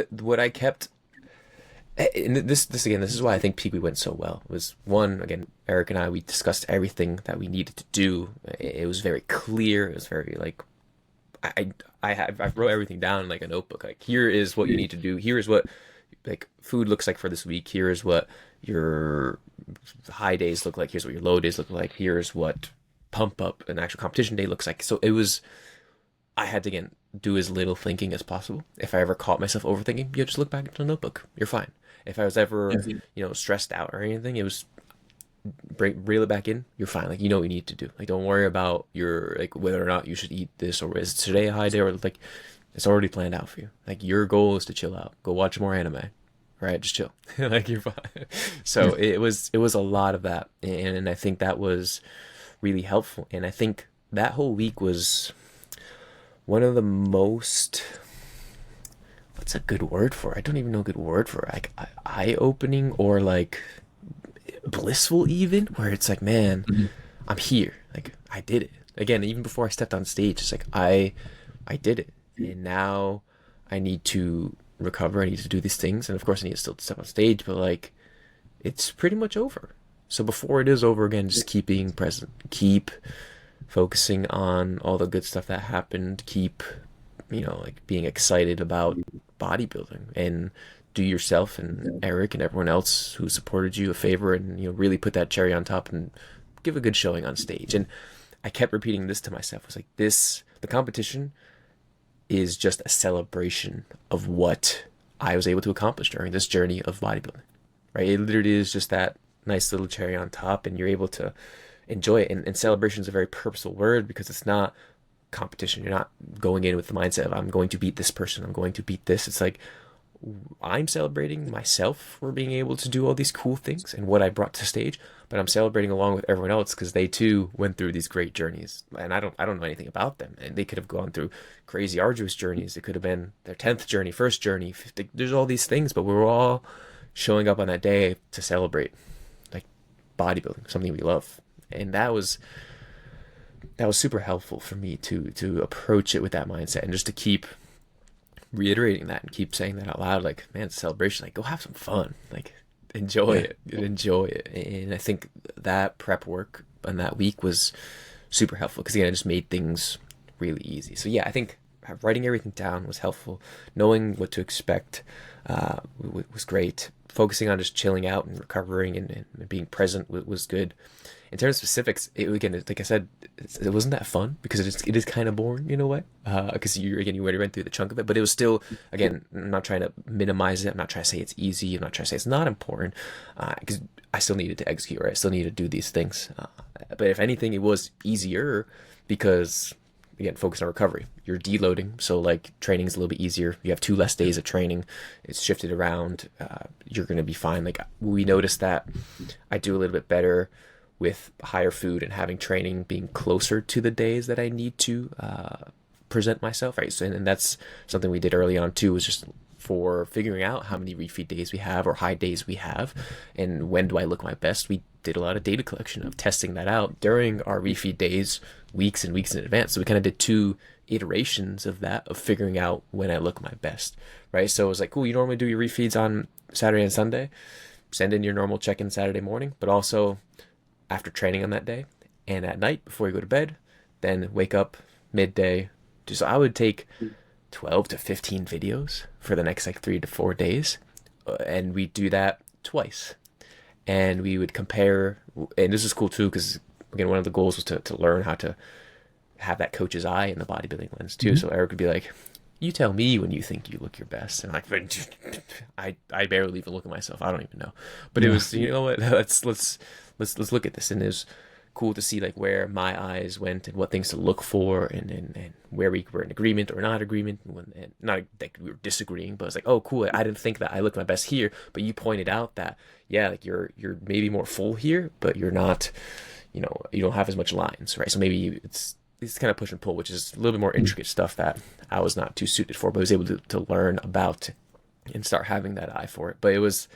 what I kept. And this again, this is why I think Peak We went so well. Was one, again, Eric and I, we discussed everything that we needed to do. It was very clear. It was very like I wrote everything down in like a notebook. Like, here is what you need to do. Here is what like food looks like for this week. Here is what your high days look like. Here's what your low days look like. Here's what pump up an actual competition day looks like. So it was, I had to again do as little thinking as possible. If I ever caught myself overthinking, you just look back at the notebook. You're fine. If I was ever, Yeah. stressed out or anything, it was reel it back in. You're fine. Like, you know what you need to do. Like, don't worry about your like whether or not you should eat this, or is today a high day, or like it's already planned out for you. Like, your goal is to chill out. Go watch more anime. Right? Just chill. Like, you're fine. So it was a lot of that, and I think that was really helpful. And I think that whole week was one of the most, what's a good word for it? I don't even know a good word for it. Like, eye opening or like blissful, even, where it's like, man, Mhm. I'm here. Like, I did it. Again, even before I stepped on stage, it's like I did it. And now I need to recover. I need to do these things. And of course I need to still step on stage, but like, it's pretty much over. So before it is over, again, just keep being present. Keep focusing on all the good stuff that happened. Keep, like, being excited about bodybuilding, and do yourself and Eric and everyone else who supported you a favor, and really put that cherry on top and give a good showing on stage. And I kept repeating this to myself. I was like, this, the competition is just a celebration of what I was able to accomplish during this journey of bodybuilding. Right? It literally is just that nice little cherry on top, and you're able to enjoy it. And celebration is a very purposeful word, because it's not competition. You're not going in with the mindset of, I'm going to beat this person, I'm going to beat this. It's like, I'm celebrating myself for being able to do all these cool things and what I brought to stage, but I'm celebrating along with everyone else because they too went through these great journeys, and I don't know anything about them, and they could have gone through crazy arduous journeys. It could have been their 10th journey, first journey. There's all these things, but we're all showing up on that day to celebrate, like, bodybuilding, something we love. And that was super helpful for me to approach it with that mindset, and just to keep reiterating that and keep saying that out loud. Like, man, it's a celebration. Like, go have some fun. Like, enjoy Yeah. it. Enjoy it. And I think that prep work on that week was super helpful, because again, it just made things really easy. So yeah, I think writing everything down was helpful. Knowing what to expect was great. Focusing on just chilling out and recovering, and being present was good. In terms of specifics, again, like I said, it wasn't that fun, because it is kind of boring in a way, because you already went through the chunk of it. But it was still, again, I'm not trying to minimize it. I'm not trying to say it's easy. I'm not trying to say it's not important, because I still needed to execute, right? I still needed to do these things. But if anything, it was easier, because, again, focus on recovery. You're deloading, so like, training is a little bit easier. You have 2 less days of training. It's shifted around. You're gonna be fine. Like, we noticed that I do a little bit better with higher food and having training being closer to the days that I need to present myself, right? So, and that's something we did early on too, was just for figuring out how many refeed days we have, or high days we have, and when do I look my best. We did a lot of data collection of testing that out during our refeed days, weeks and weeks in advance. So we kind of did 2 iterations of that, of figuring out when I look my best, right? So it was like, cool, you normally do your refeeds on Saturday and Sunday, send in your normal check-in Saturday morning, but also after training on that day and at night before you go to bed, then wake up midday. So I would take 12 to 15 videos for the next like 3 to 4 days, and we do that twice, and we would compare. And this is cool too, because again, one of the goals was to learn how to have that coach's eye in the bodybuilding lens too. Mhm. So Eric would be like, you tell me when you think you look your best. And I'm like, I barely even look at myself. I don't even know. But it Yeah. was, you know what, let's look at this. And it was cool to see like where my eyes went and what things to look for, and where we were in agreement or not agreement, and not like we were disagreeing, but it's like, oh cool, I didn't think that I looked my best here, but you pointed out that, yeah, like you're maybe more full here, but you're not, you don't have as much lines, right? So maybe it's kind of push and pull, which is a little bit more intricate stuff that I was not too suited for, but I was able to learn about and start having that eye for it. But it was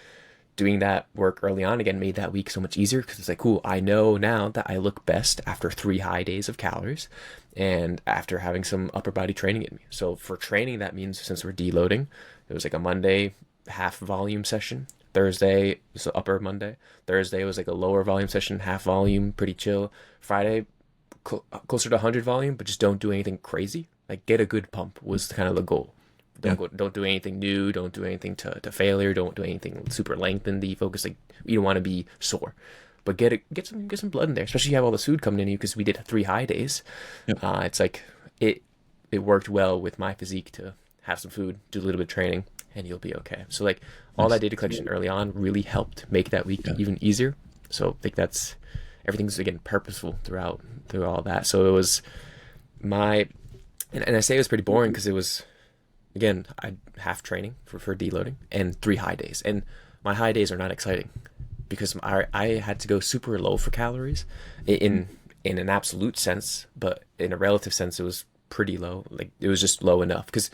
doing that work early on again made that week so much easier, because it's like, cool, I know now that I look best after 3 high days of calories and after having some upper body training in me. So for training, that means since we're deloading, it was like a Monday half volume session. Thursday was upper Monday. Thursday was like a lower volume session, half volume, pretty chill. Friday closer to 100 volume, but just don't do anything crazy. Like get a good pump was kind of the goal. Yeah. Don't do anything new. Don't do anything to failure. Don't do anything super lengthened. The focus, like, you don't want to be sore, but get some blood in there. Especially if you have all the food coming in you, because we did 3 high days. Yep. It's like it worked well with my physique to have some food, do a little bit of training, and you'll be okay. So like all Nice. that data collection early on really helped make that week Yeah. even easier. So I think that's everything's again purposeful through all that. So it was my and I say it was pretty boring because it was, again, I half training for deloading and 3 high days, and my high days are not exciting because I had to go super low for calories in an absolute sense, but in a relative sense it was pretty low. Like it was just low enough because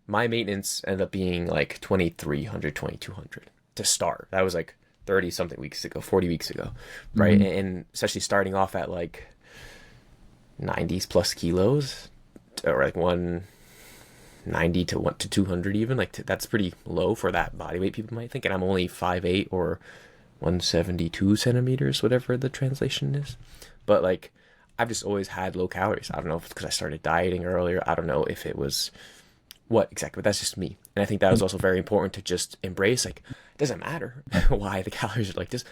my maintenance ended up being like 2,300, 2,200 to start. That was like 30 something weeks ago, 40 weeks ago, right? Mhm. And especially starting off at like 90s plus kilos, or like 190 to 200 even, like that's pretty low for that body weight, people might think. And I'm only 5'8" or 172 centimeters, whatever the translation is. But like I've just always had low calories. I don't know if it's because I started dieting earlier. I don't know if it was what exactly, but that's just me. And I think that was also very important to just embrace. Like, it doesn't matter why the calories are like this.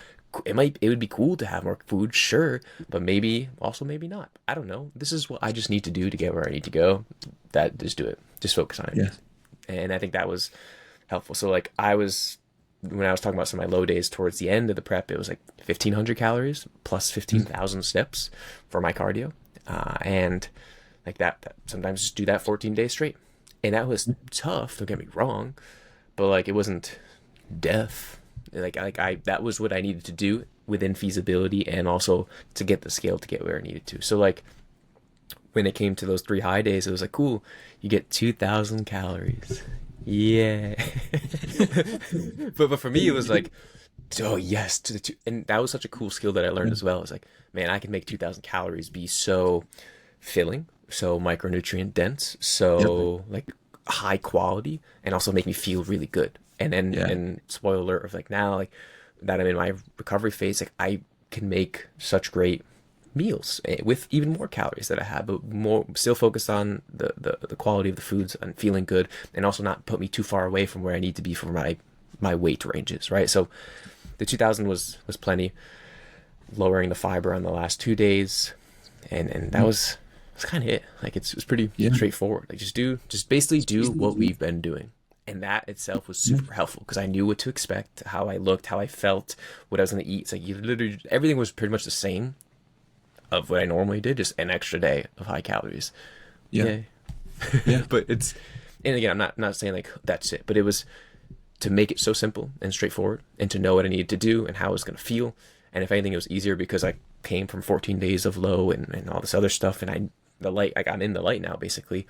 It would be cool to have more food, sure, but maybe also maybe not. I don't know. This is what I just need to do to get where I need to go. That Just do it. Just focus on it. Yeah. And I think that was helpful. So like when I was talking about some of my low days towards the end of the prep, it was like 1,500 calories plus 15,000 steps for my cardio, and like that sometimes just do that 14 days straight. And that was tough, don't get me wrong, but like it wasn't death. Like I that was what I needed to do within feasibility, and also to get the scale to get where I needed to. So like when it came to those 3 high days, it was like, cool, you get 2,000 calories. Yeah. But for me it was like, oh yes, to the two. And that was such a cool skill that I learned as well. It's like, man, I can make 2,000 calories be so filling, so micronutrient dense, Yep. so like high quality, and also make me feel really good. Yeah. And spoiler alert, of like now, like that I'm in my recovery phase, like I can make such great meals with even more calories that I have, but more still focused on the quality of the foods and feeling good, and also not put me too far away from where I need to be for my weight ranges, right? So the 2,000 was plenty. Lowering the fiber on the last 2 days, and that was kind of it. Like it was pretty Yeah. straightforward. Like just basically do what we've been doing, and that itself was super helpful because I knew what to expect, how I looked, how I felt, what I was gonna eat. It's like you literally everything was pretty much the same of what I normally did, just an extra day of high calories. Yeah. Yeah. Yeah. But and again, I'm not saying like that's it, but it was to make it so simple and straightforward, and to know what I needed to do and how I was going to feel. And if anything, it was easier because I came from 14 days of low and all this other stuff, and I'm in the light now basically.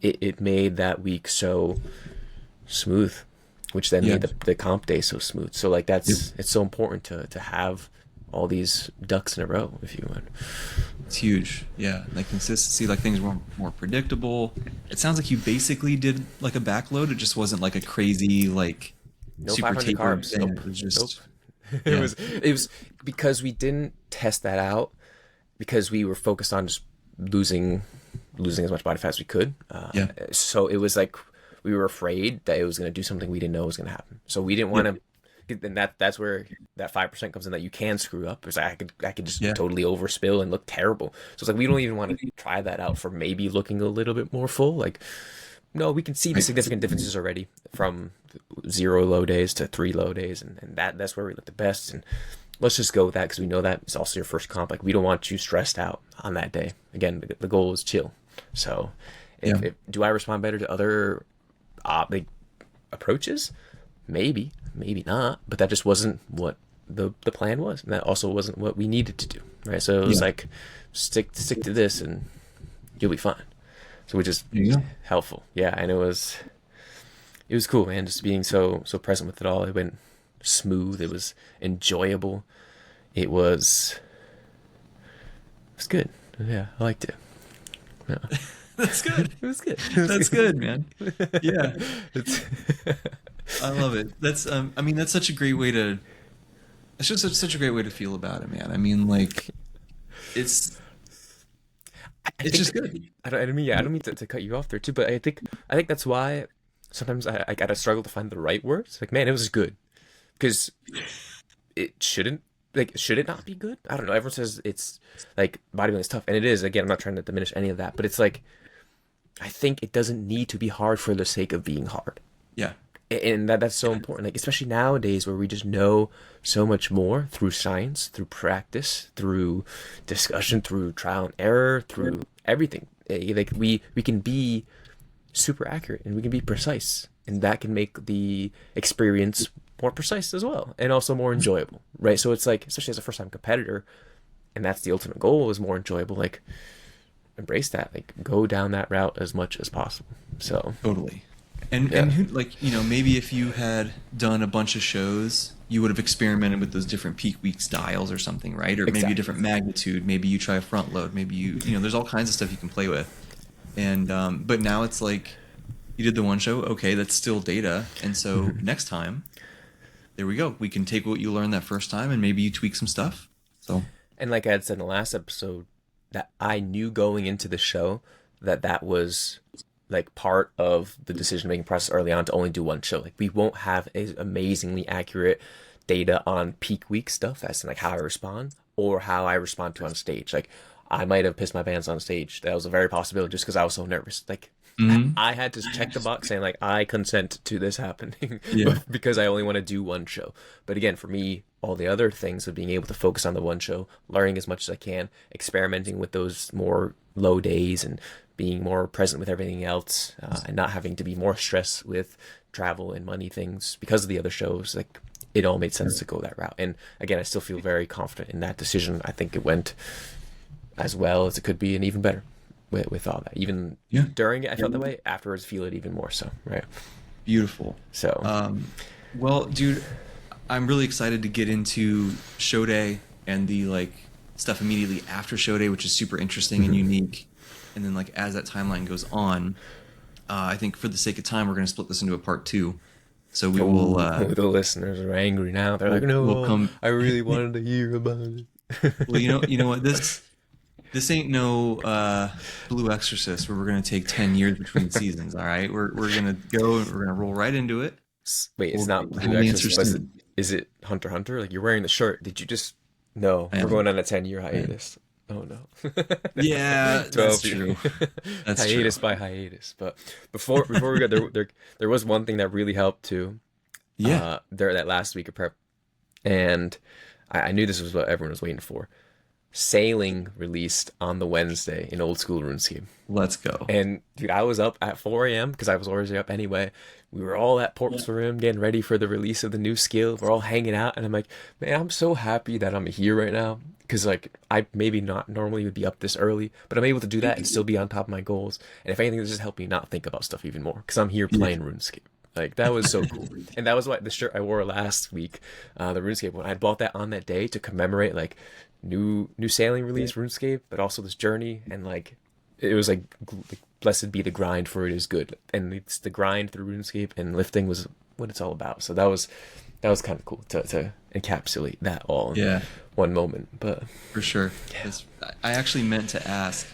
It made that week so smooth, which then Yeah. made the comp day so smooth. So like Yep. it's so important to have all these ducks in a row, if you would. It's huge. Yeah, like consistency, like things were more predictable. It sounds like you basically did like a backload. It just wasn't like a crazy like No super 500 tapered carbs. thing. Nope. It was Nope. just It yeah, was it was because we didn't test that out because we were focused on just losing as much body fat as we could. yeah, So it was like we were afraid that it was going to do something we didn't know was going to happen. So we didn't yeah, want to. And that's where that 5% comes in that you can screw up. It's like I could just yeah. totally overspill and look terrible. So it's like we don't even want to try that out for maybe looking a little bit more full. Like no, we can see the Right. significant differences already from 0 low days to 3 low days, and that's where we look the best. And let's just go with that because we know that it's also your first comp. Like we don't want you stressed out on that day. Again, the goal is chill. So, Yeah, if do I respond better to other like approaches? Maybe, maybe not. But that just wasn't what the plan was, and that also wasn't what we needed to do. Right. So it was yeah. like stick to this, and you'll be fine. So which is There you go. helpful. Yeah, and it was cool, man. Just being so present with it all. It went smooth. It was enjoyable. It was good. Yeah, I liked it. Yeah. That's good. It was good. It was That's good. good, man. Yeah, It's, I love it. That's I mean, that's such a great way to. It's just such a great way to feel about it, man. I mean, like it's I it's think just good. I don't mean yeah, I don't mean to cut you off there too, but I think that's why sometimes I gotta struggle to find the right words. Like, man, it was good because it shouldn't should it not be good? I don't know. Everyone says it's like bodybuilding is tough, and it is. Again, I'm not trying to diminish any of that, but it's like I think it doesn't need to be hard for the sake of being hard. Yeah, And that's so important, like especially nowadays where we just know so much more through science, through practice, through discussion, through trial and error, through everything. Like we can be super accurate and we can be precise, and that can make the experience more precise as well and also more enjoyable, right? So it's like, especially as a first time competitor, and that's the ultimate goal, is more enjoyable. Like embrace that, like go down that route as much as possible. So totally. And yeah, who, like maybe if you had done a bunch of shows, you would have experimented with those different peak week styles or something, right? Or maybe a exactly. different magnitude. Maybe you try a front load. Maybe there's all kinds of stuff you can play with. And but now it's like you did the one show, okay, that's still data. And so next time, there we go. We can take what you learned that first time and maybe you tweak some stuff. So And like I had said in the last episode, that I knew going into the show that was like part of the decision making process early on to only do one show. Like we won't have as amazingly accurate data on peak week stuff as in like how I respond or how I respond to on stage. Like I might have pissed my pants on stage. That was a very possibility just because I was so nervous. Like mhm. I had to check the box saying like I consent to this happening Yeah, because I only want to do one show. But again, for me, all the other things of being able to focus on the one show, learning as much as I can, experimenting with those more low days, and being more present with everything else, and not having to be more stressed with travel and money things because of the other shows. Like it all made sense to go that route. And again, I still feel very confident in that decision. I think it went as well as it could be, and even better with all that. Even yeah, during it, I felt that way. Afterwards, feel it even more so. Right. beautiful. So Well, dude, I'm really excited to get into show day and the like stuff immediately after show day, which is super interesting and unique. And then like as that timeline goes on, I think for the sake of time, we're going to split this into a part two. So we will the listeners are angry now. They're like, we'll "No, come. I really wanted to hear about it." Well, you know what this ain't no Blue Exorcist where we're going to take 10 years between seasons. All right, we're going to go and we're going to roll right into it. Wait, it's We'll not have Blue the answer Exorcist, but soon. is it Hunter x Hunter? Like you're wearing the shirt. Did you just? No, I we're am. going on a 10-year hiatus. Oh no. Yeah, that's 12 year. true. That's true. Hiatus by hiatus. But before we got there was one thing that really helped too. Yeah, There that last week of prep, and I knew this was what everyone was waiting for. Sailing released on the Wednesday in old school RuneScape. let's go. And dude, I was up at 4 a.m. because I was already up anyway. We were all at Ports for Rim getting ready for the release of the new skill. We're all hanging out, and I'm like, man, I'm so happy that I'm here right now because like I maybe not normally would be up this early, but I'm able to do that and still be on top of my goals. And if anything, this just helped me not think about stuff even more because I'm here Yeah. playing RuneScape. Like that was so cool, and that was what the shirt I wore last week, the RuneScape one. I bought that on that day to commemorate like new sailing release RuneScape, but also this journey, and like it was like, like blessed be the grind, for it is good, and it's the grind through RuneScape, and lifting was what it's all about. So that was kind of cool to encapsulate that all in Yeah, one moment. But for sure. yeah. I actually meant to ask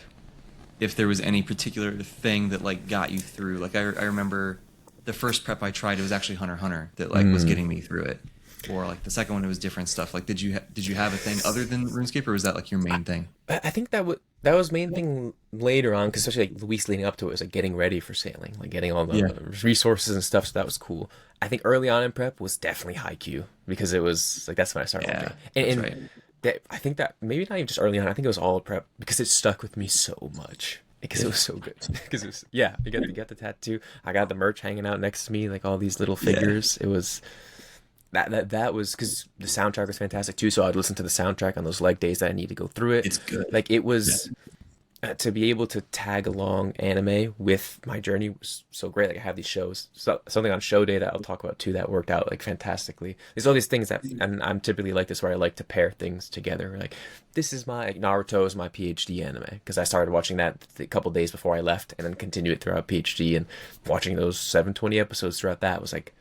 if there was any particular thing that like got you through. Like I remember the first prep I tried, it was actually Hunter x Hunter that like was getting me through it. Or like the second one, it was different stuff. Like, did you have a thing other than RuneScape, or was that like your main thing? I think that was main thing later on, because especially like the weeks leading up to it was like getting ready for sailing, like getting all Yeah, the resources and stuff. So that was cool. I think early on in prep was definitely Haikyuu, because it was like that's when I started yeah, watching. that's And right. that I think that maybe not even just early on. I think it was all of prep, because it stuck with me so much. Because it was so good. Because it was, yeah, you got the tattoo. I got the merch hanging out next to me, like all these little Yeah, figures. It was that was because the soundtrack was fantastic too. So I'd listen to the soundtrack on those leg days that I need to go through it. it's good. Like it Yeah, was, to be able to tag along anime with my journey was so great. Like I have these shows, so something on show day that I'll talk about too that worked out like fantastically. There's all these things that, and I'm typically like this where I like to pair things together. Like this is my like, Naruto is my PhD anime, because I started watching that a couple days before I left, and then continued it throughout PhD, and watching those 720 episodes throughout that was like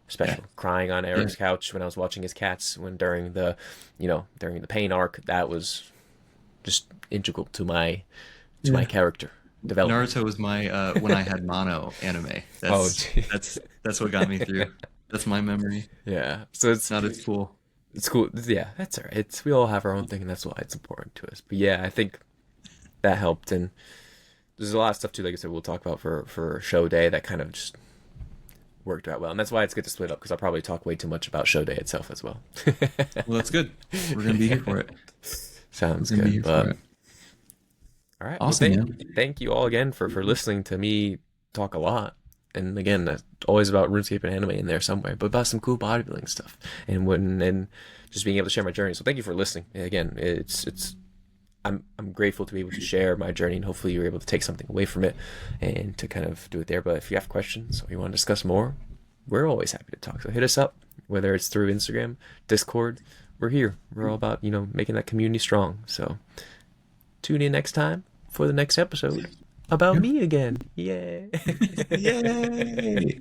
yeah, special. Crying on yeah. Eric's couch when I was watching his cats when during the pain arc, that was just integral to my Yeah. character development. Naruto was my when I had mono anime. Oh, That's gee. that's what got me through. That's my memory. Yeah. So it's Not as cool. it's cool. Yeah, that's all right. It's we all have our own thing, and that's why it's important to us. But yeah, I think that helped, and there's a lot of stuff too. Like I said, we'll talk about for show day that kind of just worked out well, and that's why it's good to split up, because I'll probably talk way too much about show day itself as well. Well, that's good. We're gonna be here for it. Sounds We're gonna be good. here for But it. all right. Well, Awesome, man. thank you all again for listening to me talk a lot. And again, that's always about RuneScape and anime in there somewhere, but about some cool bodybuilding stuff, and just being able to share my journey. So thank you for listening. Again, I'm grateful to be able to share my journey, and hopefully you're able to take something away from it and to kind of do it there. But if you have questions or you want to discuss more, we're always happy to talk. So hit us up, whether it's through Instagram, Discord. We're here. We're all about making that community strong. So tune in next time for the next episode about Yeah. me again. Yeah. Yay!